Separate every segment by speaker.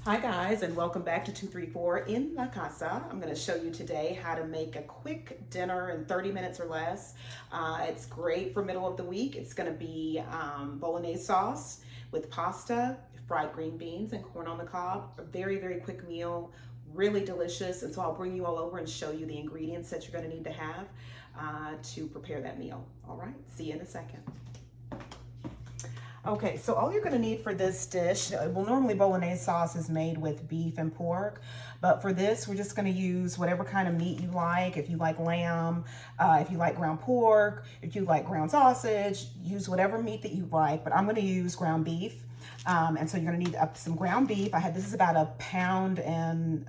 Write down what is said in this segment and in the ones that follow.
Speaker 1: Hi guys, and welcome back to 234 in La Casa. I'm going to show you today how to make a quick dinner in 30 minutes or less. It's great for middle of the week. It's going to be Bolognese sauce with pasta, fried green beans, and corn on the cob. A very, very quick meal, really delicious. And so I'll bring you all over and show you the ingredients that you're going to need to have to prepare that meal. All right, see you in a second. Okay, so all you're going to need for this dish, well, normally Bolognese sauce is made with beef and pork, but for this, we're just going to use whatever kind of meat you like. If you like lamb, if you like ground pork, if you like ground sausage, use whatever meat that you like, but I'm going to use ground beef. And so you're going to need some ground beef. This is about a pound and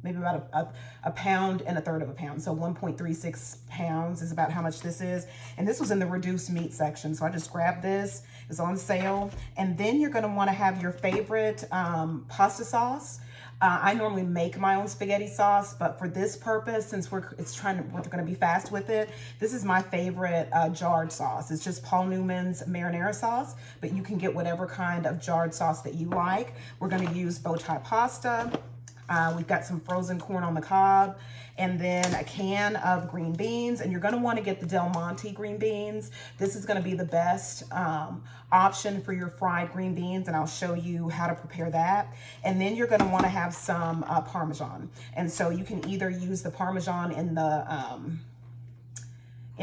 Speaker 1: maybe about a pound and a third of a pound. So 1.36 pounds is about how much this is. And this was in the reduced meat section. So I just grabbed this. It's on sale. And then you're going to want to have your favorite pasta sauce. I normally make my own spaghetti sauce, but for this purpose, since we're going to be fast with it, this is my favorite jarred sauce. It's just Paul Newman's marinara sauce, but you can get whatever kind of jarred sauce that you like. We're going to use bow tie pasta. We've got some frozen corn on the cob, and then a can of green beans. And you're going to want to get the Monte Green Beans. This is going to be the best option for your fried green beans, and I'll show you how to prepare that. And then you're going to want to have some Parmesan. And so you can either use the Parmesan in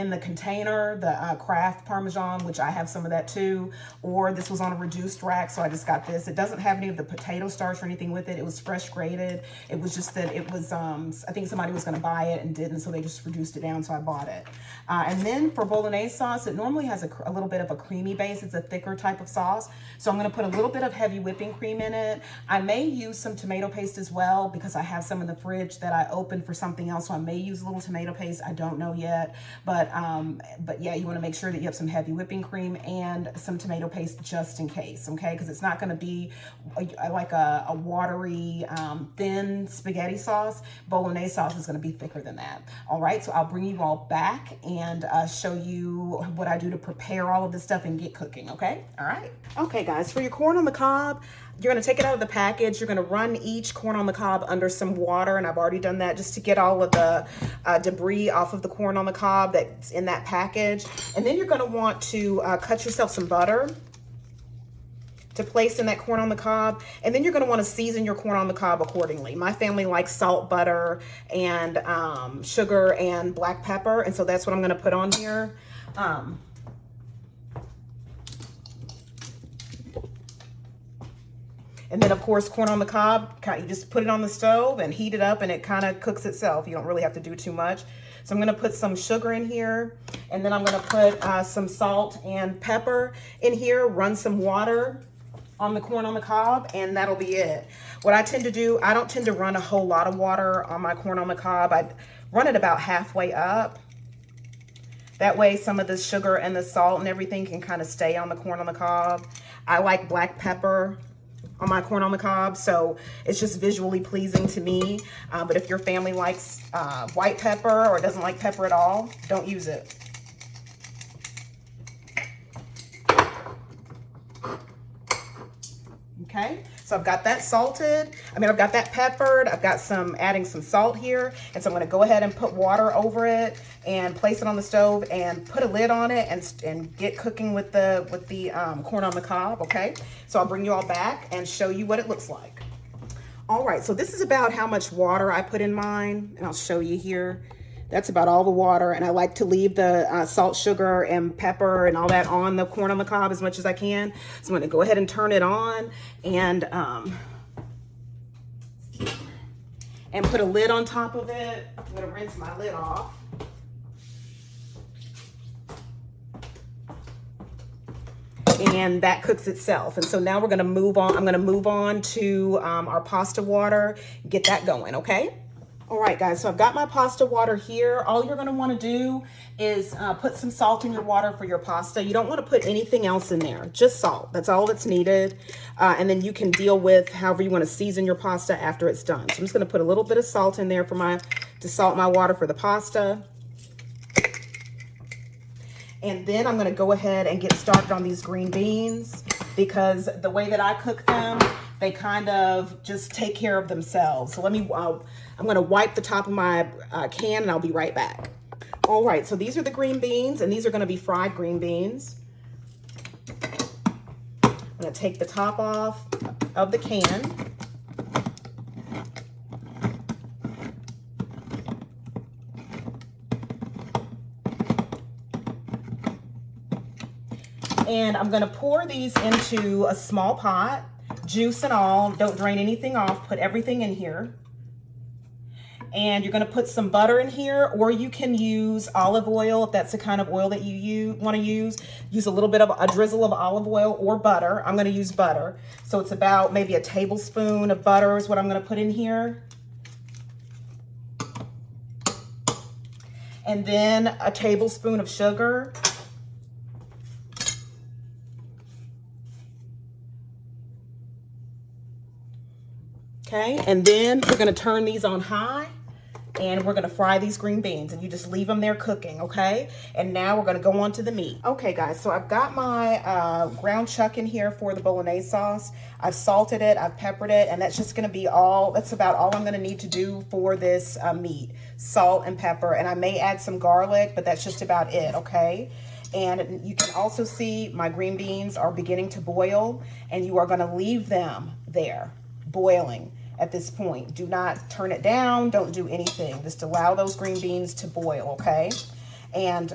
Speaker 1: the container, the Kraft Parmesan, which I have some of that too, or this was on a reduced rack, so I just got this. It doesn't have any of the potato starch or anything with it. It was fresh grated. It was just that it was, I think somebody was gonna buy it and didn't, so they just reduced it down, so I bought it. And then for Bolognese sauce, it normally has a little bit of a creamy base. It's a thicker type of sauce, so I'm gonna put a little bit of heavy whipping cream in it. I may use some tomato paste as well because I have some in the fridge that I opened for something else, so I may use a little tomato paste. I don't know yet, but yeah, you want to make sure that you have some heavy whipping cream and some tomato paste just in case, okay? Because it's not going to be like a watery, thin spaghetti sauce. Bolognese sauce is going to be thicker than that. All right, so I'll bring you all back and show you what I do to prepare all of this stuff and get cooking, okay? All right. Okay, guys, for your corn on the cob, you're going to take it out of the package. You're going to run each corn on the cob under some water, and I've already done that just to get all of the debris off of the corn on the cob that's in that package. And then you're going to want to cut yourself some butter to place in that corn on the cob. And then you're going to want to season your corn on the cob accordingly. My family likes salt, butter, and sugar and black pepper, and so that's what I'm going to put on here. And then, of course, corn on the cob, you just put it on the stove and heat it up, and it kind of cooks itself. You don't really have to do too much. So I'm going to put some sugar in here, and then I'm going to put some salt and pepper in here, run some water on the corn on the cob, and that'll be it. What I tend to do, I don't tend to run a whole lot of water on my corn on the cob. I run it about halfway up. That way some of the sugar and the salt and everything can kind of stay on the corn on the cob. I like black pepper on my corn on the cob, so it's just visually pleasing to me. But if your family likes white pepper or doesn't like pepper at all, don't use it. Okay, so I've got that salted. I've got that peppered. I've got adding some salt here. And so I'm gonna go ahead and put water over it and place it on the stove and put a lid on it and get cooking with the corn on the cob, okay? So I'll bring you all back and show you what it looks like. All right, so this is about how much water I put in mine, and I'll show you here. That's about all the water, and I like to leave the salt, sugar, and pepper and all that on the corn on the cob as much as I can. So I'm gonna go ahead and turn it on and put a lid on top of it. I'm gonna rinse my lid off. And that cooks itself. And so now we're gonna move on. I'm gonna move on to our pasta water, get that going, okay? All right, guys, so I've got my pasta water here. All you're gonna wanna do is put some salt in your water for your pasta. You don't wanna put anything else in there, just salt. That's all that's needed. And then you can deal with however you wanna season your pasta after it's done. So I'm just gonna put a little bit of salt in there to salt my water for the pasta. And then I'm gonna go ahead and get started on these green beans. because the way that I cook them, they kind of just take care of themselves. So let me, I'm gonna wipe the top of my can and I'll be right back. All right, so these are the green beans, and these are gonna be fried green beans. I'm gonna take the top off of the can. And I'm gonna pour these into a small pot, juice and all. Don't drain anything off, put everything in here. And you're gonna put some butter in here, or you can use olive oil if that's the kind of oil that you wanna use. Use a little bit of a drizzle of olive oil or butter. I'm gonna use butter. So it's about maybe a tablespoon of butter is what I'm gonna put in here. And then a tablespoon of sugar. Okay, and then we're gonna turn these on high and we're gonna fry these green beans, and you just leave them there cooking, okay? And now we're gonna go on to the meat. Okay guys, so I've got my ground chuck in here for the Bolognese sauce. I've salted it, I've peppered it, and that's just gonna be all, that's about all I'm gonna need to do for this meat. Salt and pepper, and I may add some garlic, but that's just about it, okay? And you can also see my green beans are beginning to boil, and you are gonna leave them there, boiling at this point. Do not turn it down, don't do anything. Just allow those green beans to boil, okay? And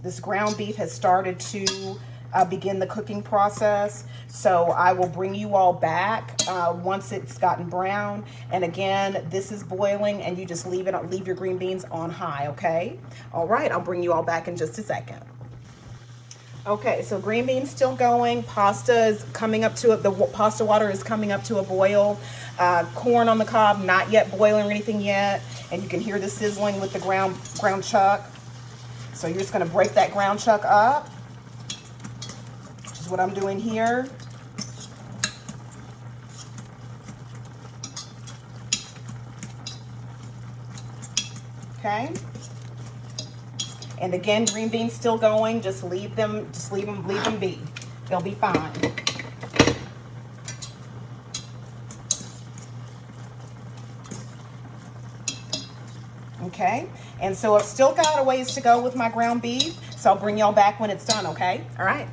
Speaker 1: this ground beef has started to begin the cooking process. So I will bring you all back once it's gotten brown. And again, this is boiling, and you just leave your green beans on high, okay? All right, I'll bring you all back in just a second. Okay, so green beans still going. Pasta is coming up to it. The pasta water is coming up to a boil. Corn on the cob, not yet boiling or anything yet. And you can hear the sizzling with the ground chuck. So you're just gonna break that ground chuck up, which is what I'm doing here. Okay. And again, green beans still going. Just leave them be. They'll be fine. Okay, and so I've still got a ways to go with my ground beef. So I'll bring y'all back when it's done, okay? All right.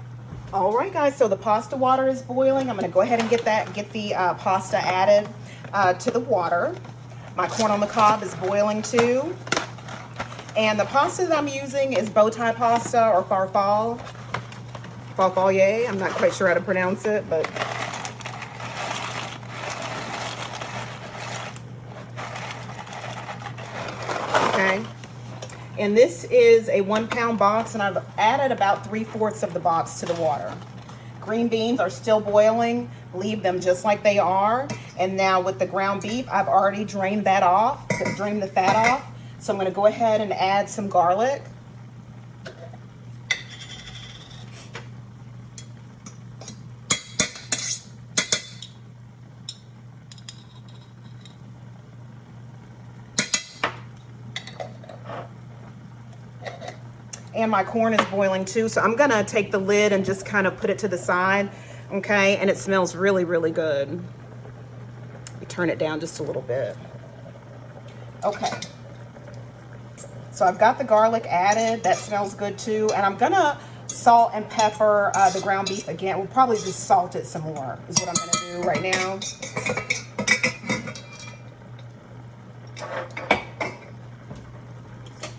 Speaker 1: All right, guys, so the pasta water is boiling. I'm gonna go ahead and get the pasta added to the water. My corn on the cob is boiling too. And the pasta that I'm using is bow tie pasta or farfalle. Farfalle, I'm not quite sure how to pronounce it, but. Okay. And this is a 1 pound box, and I've added about 3/4 of the box to the water. Green beans are still boiling. Leave them just like they are. And now with the ground beef, I've already drained that off, drained the fat off. So I'm going to go ahead and add some garlic. And my corn is boiling too. So I'm going to take the lid and just kind of put it to the side. Okay. And it smells really, really good. Let me turn it down just a little bit. Okay. So I've got the garlic added. That smells good too. And I'm gonna salt and pepper the ground beef again. We'll probably just salt it some more is what I'm gonna do right now.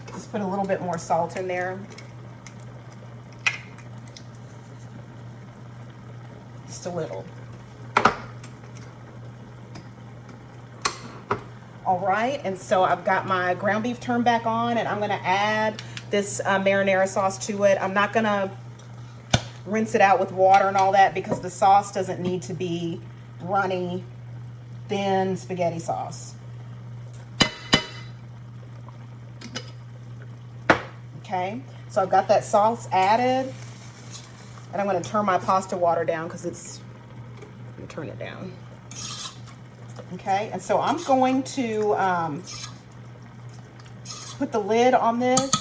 Speaker 1: Just put a little bit more salt in there. Just a little. All right, and so I've got my ground beef turned back on, and I'm gonna add this marinara sauce to it. I'm not gonna rinse it out with water and all that because the sauce doesn't need to be runny, thin spaghetti sauce. Okay, so I've got that sauce added, and I'm gonna turn my pasta water down because it's, let me turn it down. Okay, and so I'm going to put the lid on this.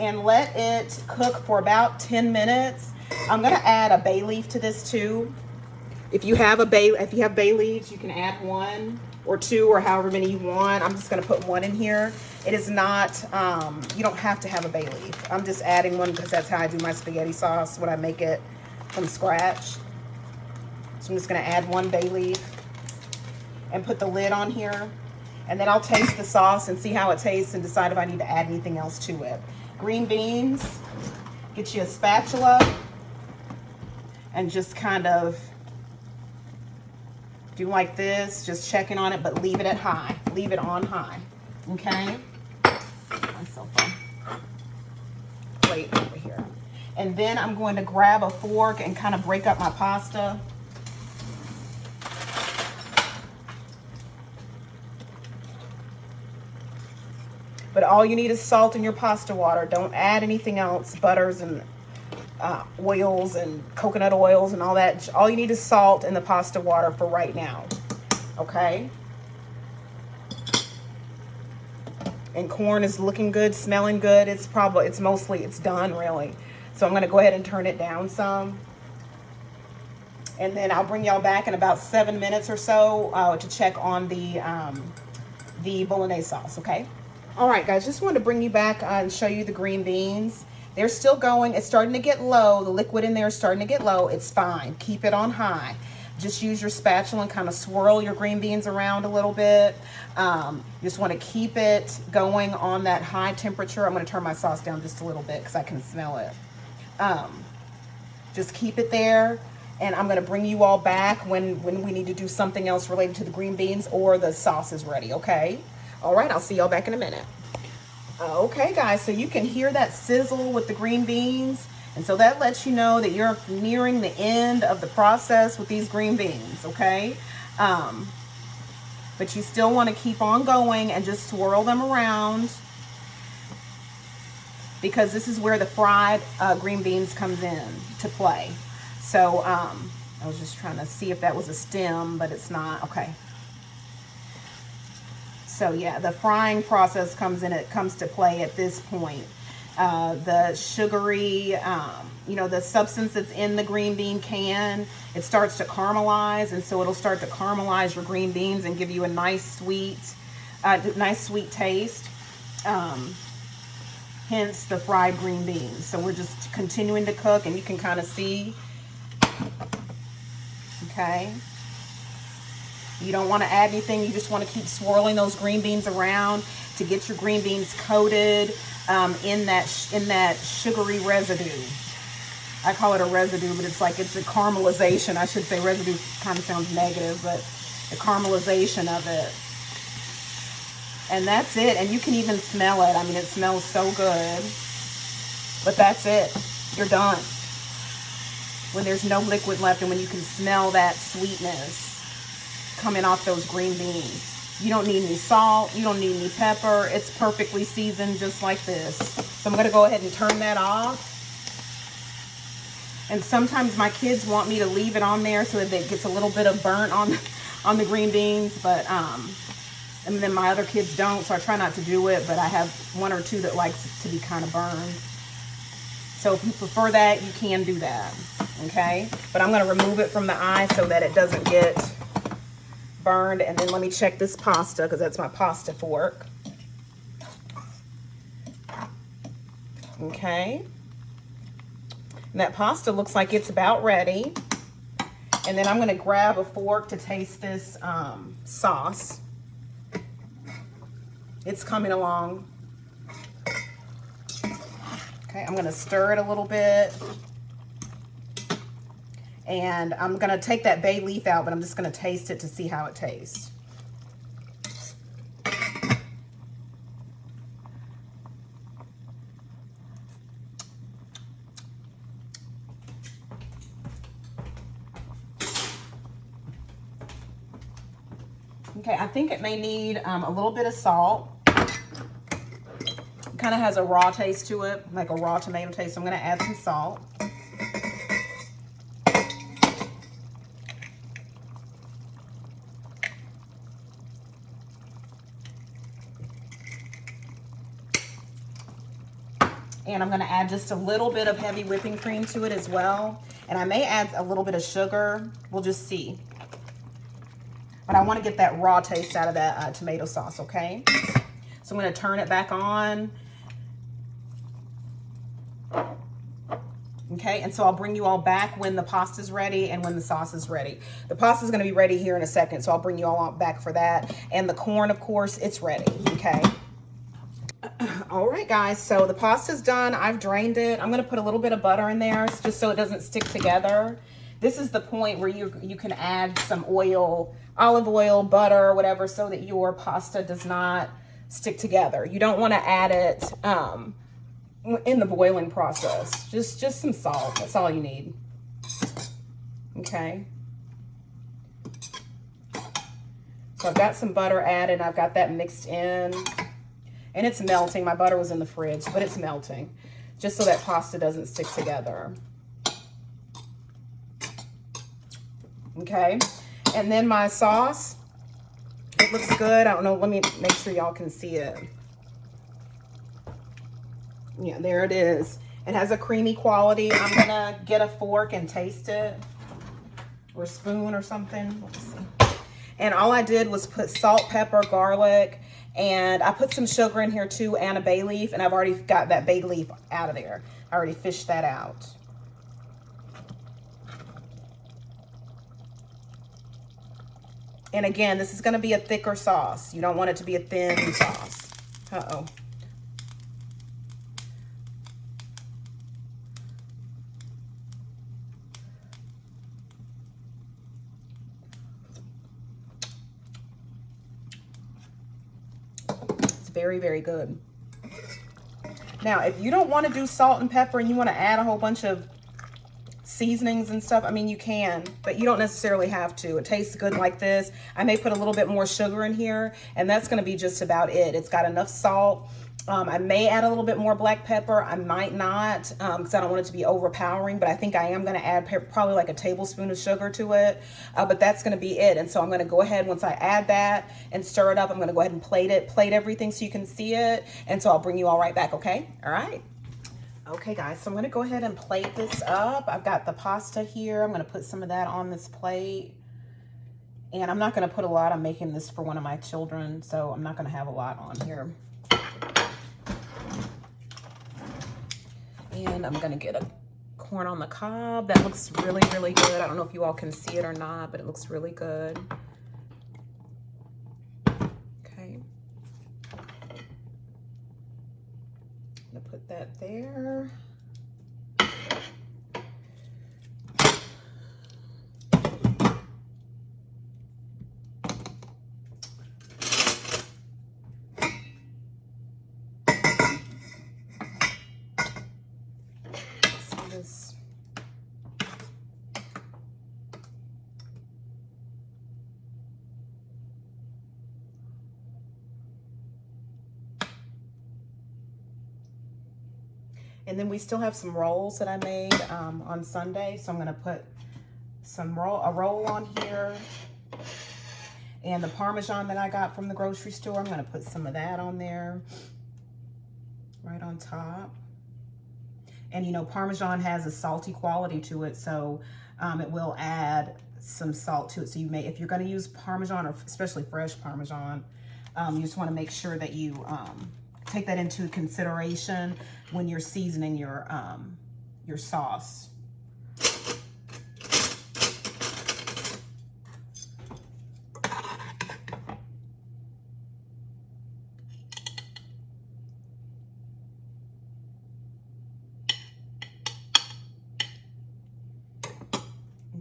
Speaker 1: and let it cook for about 10 minutes. I'm gonna add a bay leaf to this too. If you have bay leaves, you can add 1 or 2 or however many you want. I'm just gonna put 1 in here. It is not, you don't have to have a bay leaf. I'm just adding 1 because that's how I do my spaghetti sauce when I make it from scratch. So I'm just gonna add 1 bay leaf and put the lid on here. And then I'll taste the sauce and see how it tastes and decide if I need to add anything else to it. Green beans, get you a spatula and just kind of do like this, just checking on it, but leave it at high. Leave it on high, okay? Myself a plate over here. And then I'm going to grab a fork and kind of break up my pasta. But all you need is salt in your pasta water. Don't add anything else, butters and oils and coconut oils and all that. All you need is salt in the pasta water for right now, okay? And corn is looking good, smelling good. It's done really. So I'm gonna go ahead and turn it down some. And then I'll bring y'all back in about 7 minutes or so to check on the Bolognese sauce, okay? All right, guys, just wanted to bring you back and show you the green beans. They're still going. It's starting to get low. The liquid in there is starting to get low. It's fine. Keep it on high. Just use your spatula and kind of swirl your green beans around a little bit. You just want to keep it going on that high temperature. I'm going to turn my sauce down just a little bit because I can smell it. Just keep it there. And I'm going to bring you all back when we need to do something else related to the green beans or the sauce is ready, okay? All right, I'll see y'all back in a minute. Okay, guys, so you can hear that sizzle with the green beans. And so that lets you know that you're nearing the end of the process with these green beans, okay? But you still want to keep on going and just swirl them around because this is where the fried green beans comes in to play. So I was just trying to see if that was a stem, but it's not. Okay. So yeah, the frying process comes to play at this point. The sugary, the substance that's in the green bean can, it starts to caramelize, and so it'll start to caramelize your green beans and give you a nice sweet taste. Hence the fried green beans. So we're just continuing to cook, and you can kind of see. Okay. You don't want to add anything. You just want to keep swirling those green beans around to get your green beans coated in that sugary residue. I call it a residue, but it's a caramelization. I should say residue kind of sounds negative, but the caramelization of it. And that's it. And you can even smell it. I mean, it smells so good. But that's it. You're done. When there's no liquid left and when you can smell that sweetness coming off those green beans. You don't need any salt. You don't need any pepper. It's perfectly seasoned just like this. So I'm going to go ahead and turn that off. And sometimes my kids want me to leave it on there so that it gets a little bit of burnt on the green beans. But and then my other kids don't, so I try not to do it. But I have 1 or 2 that likes it to be kind of burned. So if you prefer that, you can do that. Okay? But I'm going to remove it from the eye so that it doesn't get burned. And then let me check this pasta because that's my pasta fork. Okay. And that pasta looks like it's about ready. And then I'm going to grab a fork to taste this sauce. It's coming along. Okay, I'm going to stir it a little bit. And I'm going to take that bay leaf out, but I'm just going to taste it to see how it tastes. Okay, I think it may need a little bit of salt. It kind of has a raw taste to it, like a raw tomato taste. So I'm going to add some salt. And I'm gonna add just a little bit of heavy whipping cream to it as well. And I may add a little bit of sugar. We'll just see. But I wanna get that raw taste out of that tomato sauce, okay? So I'm gonna turn it back on. Okay, and so I'll bring you all back when the pasta's ready and when the sauce is ready. The pasta's gonna be ready here in a second, so I'll bring you all back for that. And the corn, of course, it's ready, okay? All right, guys, so the pasta's done. I've drained it. I'm gonna put a little bit of butter in there just so it doesn't stick together. This is the point where you can add some oil, olive oil, butter, whatever, so that your pasta does not stick together. You don't wanna add it in the boiling process. Just some salt, that's all you need. Okay. So I've got some butter added, I've got that mixed in, and it's melting. My butter was in the fridge, but it's melting, just so that pasta doesn't stick together. Okay, and then my sauce, it looks good. I don't know, let me make sure y'all can see it. Yeah, there it is. It has a creamy quality. I'm gonna get a fork and taste it, or a spoon or something. Let's see. And all I did was put salt, pepper, garlic, and I put some sugar in here too, and a bay leaf, and I've already got that bay leaf out of there. I already fished that out. And again, this is gonna be a thicker sauce. You don't want it to be a thin sauce. Uh-oh. Very, very good. Now, if you don't want to do salt and pepper and you want to add a whole bunch of seasonings and stuff, I mean, you can, but you don't necessarily have to. It tastes good like this. I may put a little bit more sugar in here, and that's going to be just about it. It's got enough salt. I may add a little bit more black pepper. I might not, because I don't want it to be overpowering, but I think I am going to add probably like a tablespoon of sugar to it, but that's going to be it. And so I'm going to go ahead, once I add that and stir it up, I'm going to go ahead and plate everything so you can see it. And so I'll bring you all right back, okay? All right. Okay, guys, so I'm going to go ahead and plate this up. I've got the pasta here. I'm going to put some of that on this plate. And I'm not going to put a lot. I'm making this for one of my children, so I'm not going to have a lot on here. And I'm gonna get a corn on the cob. That looks really, really good. I don't know if you all can see it or not, but it looks really good. Okay. I'm gonna put that there. And then we still have some rolls that I made on Sunday. So I'm gonna put a roll on here. And the Parmesan that I got from the grocery store, I'm gonna put some of that on there, right on top. And you know, Parmesan has a salty quality to it, so it will add some salt to it. So you may, if you're gonna use Parmesan, or especially fresh Parmesan, you just wanna make sure that you take that into consideration when you're seasoning your sauce.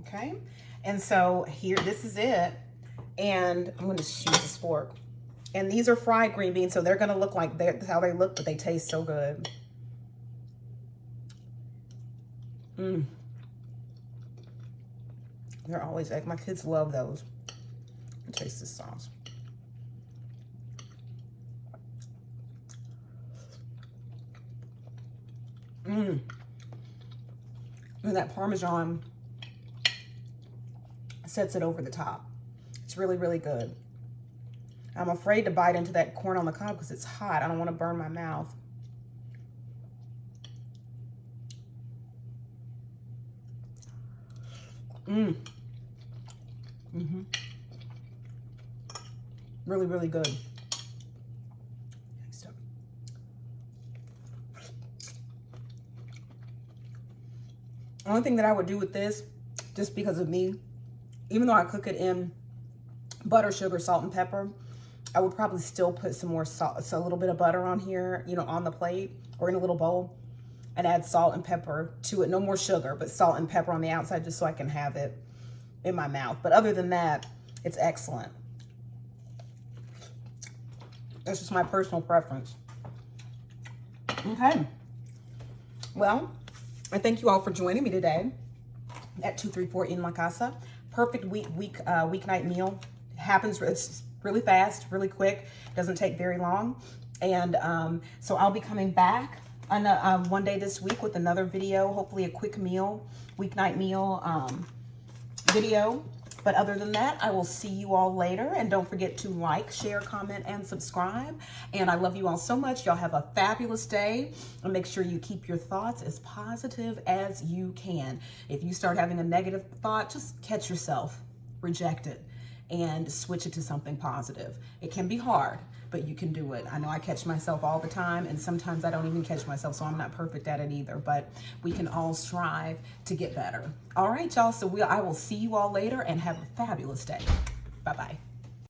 Speaker 1: Okay, and so here, this is it. And I'm gonna just use this fork. And these are fried green beans, so they're gonna look like that's how they look, but they taste so good. They're always, like, my kids love those. Taste this sauce. And that Parmesan sets it over the top. It's really, really good. I'm afraid to bite into that corn on the cob because it's hot. I don't want to burn my mouth. Really, really good. Only thing that I would do with this, just because of me, even though I cook it in butter, sugar, salt, and pepper, I would probably still put some more salt, so a little bit of butter on here, you know, on the plate or in a little bowl, and add salt and pepper to it. No more sugar, but salt and pepper on the outside, just so I can have it in my mouth. But other than that, it's excellent. That's just my personal preference. Okay. Well, I thank you all for joining me today at 234 in La Casa. Perfect weeknight meal. Happens, it's really fast, really quick. Doesn't take very long. And so I'll be coming back on one day this week with another video, hopefully a quick meal, weeknight meal video. But other than that, I will see you all later. And don't forget to like, share, comment, and subscribe. And I love you all so much. Y'all have a fabulous day. And make sure you keep your thoughts as positive as you can. If you start having a negative thought, just catch yourself, reject it, and switch it to something positive. It can be hard, but you can do it. I know I catch myself all the time, and sometimes I don't even catch myself, so I'm not perfect at it either, but we can all strive to get better. All right, y'all, so I will see you all later, and have a fabulous day. Bye-bye.